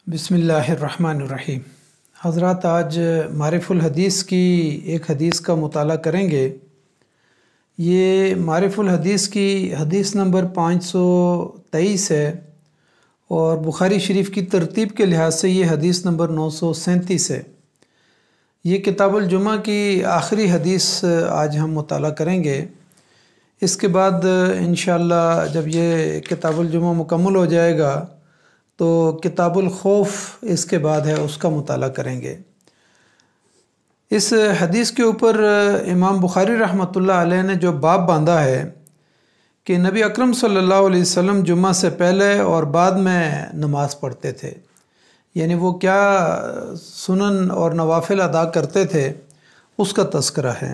बिस्मिल्लाहिर्रहमानिर्रहीम। हज़रात, आज मारिफुल हदीस की एक हदीस का मुताला करेंगे। ये मारिफुल हदीस की हदीस नंबर 523 है और बुखारी शरीफ की तरतीब के लिहाज से ये हदीस नंबर 937 है। ये किताबुल जुमा की आखिरी हदीस आज हम मुताला करेंगे। इसके बाद इंशाअल्लाह जब ये किताबुल जुमा मुकम्मल हो जाएगा तो किताबुल खौफ इसके बाद है, उसका मुताला करेंगे। इस हदीस के ऊपर इमाम बुखारी रहमतुल्लाह अलैह ने जो बाब बांधा है कि नबी अकरम सल्लल्लाहु अलैहि वसल्लम जुम्मा से पहले और बाद में नमाज़ पढ़ते थे, यानी वो क्या सुनन और नवाफिल अदा करते थे उसका तज़किरा है।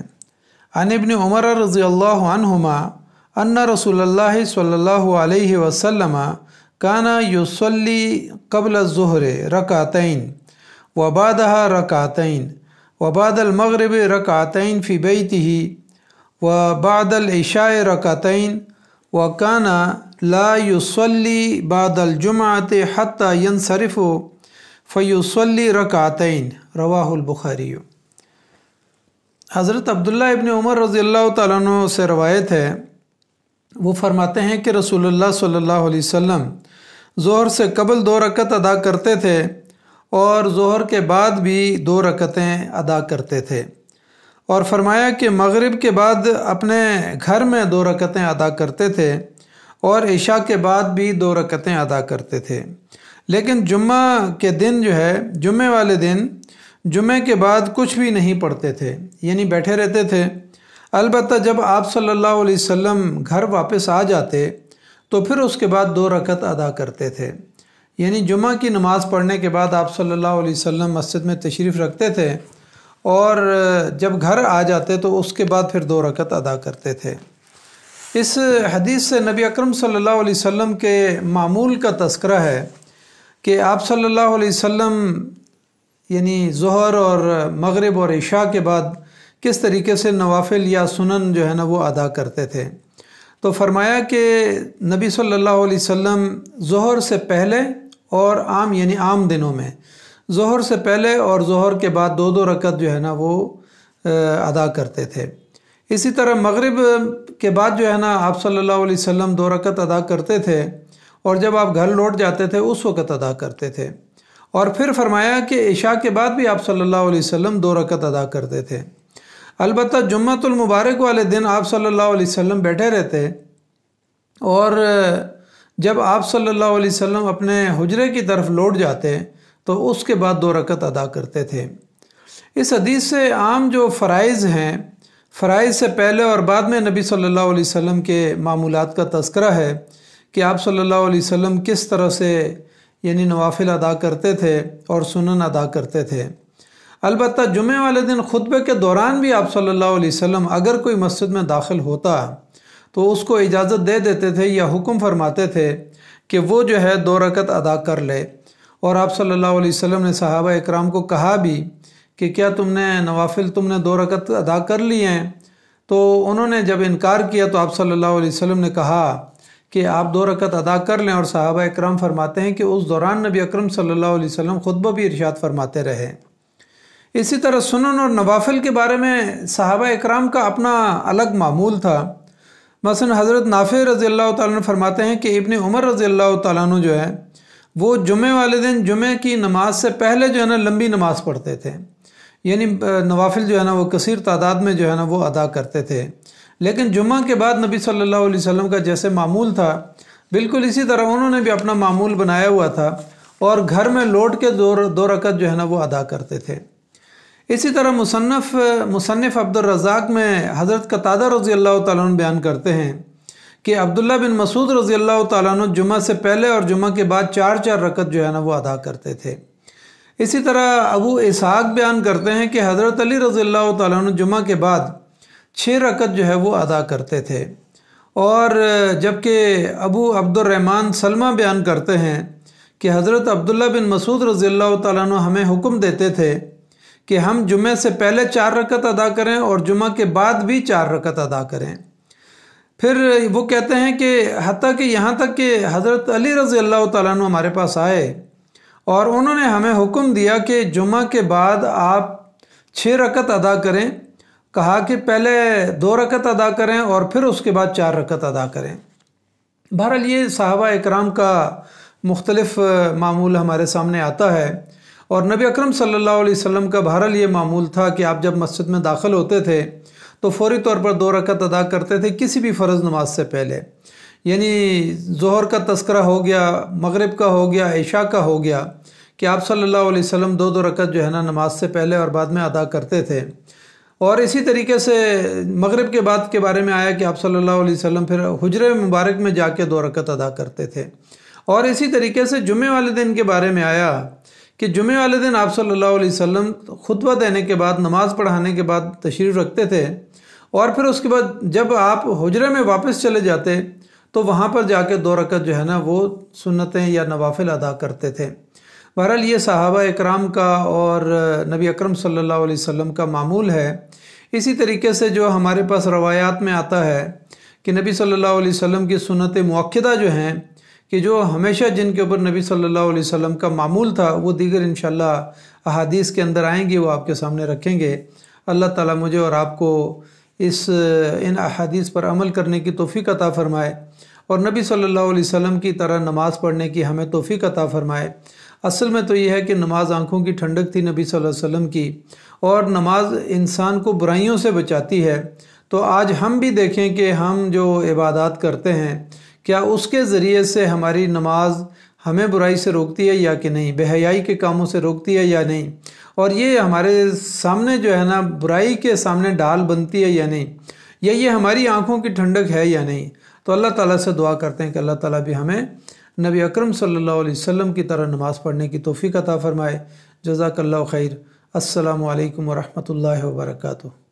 अन इब्न उमर रज़ियल्लाहु अन्हुमा अन्ना रसूलल्लाह सल्लल्लाहु अलैहि वसल्लम काना युसल्ली क़ब्ल ज़ुहर रकातैन व बादहा रकातैन व बादल मग़रिब रकातैन फ़ी बैतिही व बादल इशाए रकातैन व काना ला युसल्ली बादल जुमअति हत्ता यंसरिफ़ु फ़युसल्ली रकातैन। रवाहुल बुखारी। हज़रत अब्दुल्लाह इब्न उमर रज़ियल्लाहु तआला अन्हु से रवायत है, वो फरमाते हैं कि रसूलुल्लाह सल्लल्लाहु अलैहि वसल्लम ज़ोहर से कबल 2 रकत अदा करते थे और ज़ोहर के बाद भी 2 रकतें अदा करते थे, और फरमाया कि मग़रिब के बाद अपने घर में 2 रकतें अदा करते थे और इशा के बाद भी 2 रकतें अदा करते थे। लेकिन जुम्मा के दिन जो है, जुम्मे वाले दिन जुम्मे के बाद कुछ भी नहीं पढ़ते थे, यानी बैठे रहते थे। अलबत्ता जब आप सल्लल्लाहु अलैहि वसल्लम घर वापस आ जाते तो फिर उसके बाद 2 रकत अदा करते थे, यानी जुम्मा की नमाज़ पढ़ने के बाद आप सल्लल्लाहु अलैहि वसल्लम मस्जिद में तशरीफ़ रखते थे और जब घर आ जाते तो उसके बाद फिर 2 रकत अदा करते थे। इस हदीस से नबी अकरम सल्लल्लाहु अलैहि वसल्लम के मामूल का तज़किरा है कि आप सल्लल्लाहु अलैहि वसल्लम यानी ज़ोहर और मग़रिब और इशा के बाद किस तरीके से नवाफिल या सुनन जो है ना वो अदा करते थे। तो फरमाया कि नबी सल्लल्लाहु अलैहि वसल्लम ज़ोहर से पहले और आम यानी आम दिनों में ज़ोहर से पहले और ज़ोहर के बाद 2-2 रकत जो है ना वो अदा करते थे। इसी तरह मग़रिब के बाद जो है ना आप सल्लल्लाहु अलैहि वसल्लम 2 रकत अदा करते थे और जब आप घर लौट जाते थे उस वक़्त अदा करते थे। और फिर फरमाया कि इशा के बाद भी आप सल्लल्लाहु अलैहि वसल्लम 2 रकत अदा करते थे। अलबत्ता जुम्मतुल मुबारक वाले दिन आप सल्लल्लाहु अलैहि वसल्लम बैठे रहते और जब आप सल्लल्लाहु अलैहि वसल्लम अपने हुजरे की तरफ लौट जाते तो उसके बाद 2 रकत अदा करते थे। इस हदीस से आम जो फ़राइज़ हैं, फ़राइज़ से पहले और बाद में नबी सल्लल्लाहु अलैहि वसल्लम के मामूलात का तज़किरा है कि आप सल्लल्लाहु अलैहि वसल्लम किस तरह से यानी नवाफिल अदा करते थे और सुनन अदा करते थे। अलबत्ता जुमे वाले दिन खुतबे के दौरान भी आप सल्लल्लाहु अलैहि वसल्लम अगर कोई मस्जिद में दाखिल होता तो उसको इजाज़त दे देते थे या हुक्म फरमाते थे कि वो जो है 2 रकत अदा कर ले। और आप सल्लल्लाहु अलैहि वसल्लम ने सहाबा इकराम को कहा भी कि क्या तुमने नवाफिल 2 रकत अदा कर लिए हैं? तो उन्होंने जब इनकार किया तो आप सल्लल्लाहु अलैहि वसल्लम ने कहा कि आप 2 रकत अदा कर लें, और सहाबा इकराम फरमाते हैं कि उस दौरान नबी अकरम सल्लल्लाहु अलैहि वसल्लम खुतबा भी इरशाद फरमाते रहे। इसी तरह सुनन और नवाफिल के बारे में सहाबा इकराम का अपना अलग मामूल था। मसलन हज़रत नाफ़े रज़ियल्लाहु तआला अन्हु फरमाते हैं कि इब्न उमर रज़ियल्लाहु तआला अन्हु जो है वो जुमे वाले दिन जुमे की नमाज से पहले जो है ना लंबी नमाज़ पढ़ते थे, यानी नवाफिल जो है ना वो कसीर तादाद में जो है ना वो अदा करते थे। लेकिन जुम्मा के बाद नबी सल्लल्लाहु अलैहि वसल्लम का जैसे मामूल था बिल्कुल इसी तरह उन्होंने भी अपना मामूल बनाया हुआ था और घर में लौट के 2 रकत जो है ना वो अदा करते थे। इसी तरह मुसन्निफ़ अब्दुर रज़्ज़ाक़ में हज़रत क़तादा रज़ियल्लाहु तआला अन्हु बयान करते हैं कि अब्दुल्लाह बिन मसूद रज़ियल्लाहु तआला अन्हु जुम्मा से पहले और जुम्मा के बाद 4-4 रकत जो है ना वो अदा करते थे। इसी तरह अबू इसहाक़ बयान करते हैं कि हज़रत अली रज़ियल्लाहु तआला अन्हु जुम्मा के बाद 6 रकत जो है वो अदा करते थे। और जबकि अबू अब्दुर्रहमान सलमा बयान करते हैं कि हज़रत अब्दुल्लाह बिन मसूद रज़ियल्लाहु तआला अन्हु हमें हुक्म देते थे कि हम जुम्मे से पहले 4 रकत अदा करें और जुम्मा के बाद भी 4 रकत अदा करें। फिर वो कहते हैं कि हत्ता कि यहाँ तक कि हज़रत अली रज़ियल्लाहु तआला अन्हु हमारे पास आए और उन्होंने हमें हुक्म दिया कि जुमा के बाद आप 6 रकत अदा करें। कहा कि पहले 2 रकत अदा करें और फिर उसके बाद 4 रकत अदा करें। बहरहाल ये सहाबा इकराम का मुख्तलिफ मामूल हमारे सामने आता है, और नबी अकरम सल्लल्लाहु अलैहि वसल्लम का बहरहाल ये मामूल था कि आप जब मस्जिद में दाखिल होते थे तो फौरी तौर पर 2 रकत अदा करते थे किसी भी फ़र्ज़ नमाज से पहले। यानी ज़ोहर का तस्करा हो गया, मगरिब का हो गया, इशा का हो गया, कि आप सल्लल्लाहु अलैहि वसल्लम 2-2 रकत जो है ना नमाज से पहले और बाद में अदा करते थे। और इसी तरीके से मगरिब के बाद के बारे में आया कि आप सल्लल्लाहु अलैहि वसल्लम फिर हुजरे मुबारक में जाके 2 रकत अदा करते थे। और इसी तरीके से जुमे वाले दिन के बारे में आया कि जुमे वाले दिन आप सल्लल्लाहु अलैहि वसल्लम खुतबा देने के बाद, नमाज पढ़ाने के बाद तशरीफ़ रखते थे, और फिर उसके बाद जब आप हुजरे में वापस चले जाते तो वहाँ पर जाके 2 रकत जो है ना वो सुन्नतें या नवाफिल अदा करते थे। बहरहाल ये सहाबा इकराम का और नबी अकरम सल्लल्लाहु अलैहि वसल्लम का मामूल है। इसी तरीके से जो हमारे पास रवायात में आता है कि नबी सल्लल्लाहु अलैहि वसल्लम की सुन्नत मुअक्किदा जो हैं, कि जो हमेशा जिनके ऊपर नबी सल्लल्लाहु अलैहि वसल्लम का मामूल था, वो दीगर इंशाअल्लाह अहादीस के अंदर आएंगी, वो आपके सामने रखेंगे। अल्लाह ताला मुझे और आपको इन अहादीस पर अमल करने की तौफीक अता फ़रमाए और नबी सल्लल्लाहु अलैहि वसल्लम की तरह नमाज़ पढ़ने की हमें तौफीक अता फ़रमाए। असल में तो ये है कि नमाज आँखों की ठंडक थी नबी सल्लल्लाहु अलैहि वसल्लम की, और नमाज इंसान को बुराइयों से बचाती है। तो आज हम भी देखें कि हम जो इबादत करते हैं, क्या उसके ज़रिए से हमारी नमाज हमें बुराई से रोकती है या कि नहीं, बेहयाई के कामों से रोकती है या नहीं, और ये हमारे सामने जो है ना बुराई के सामने ढाल बनती है या नहीं, या ये हमारी आँखों की ठंडक है या नहीं। तो अल्लाह ताला से दुआ करते हैं कि अल्लाह ताला भी हमें नबी अकरम सल्लल्लाहु अलैहि वसल्लम की तरह नमाज़ पढ़ने की तौफीक अता फ़रमाए। जज़ाकल्लाहु खैर। अस्सलामु अलैकुम व रहमतुल्लाहि व बरकातुहू।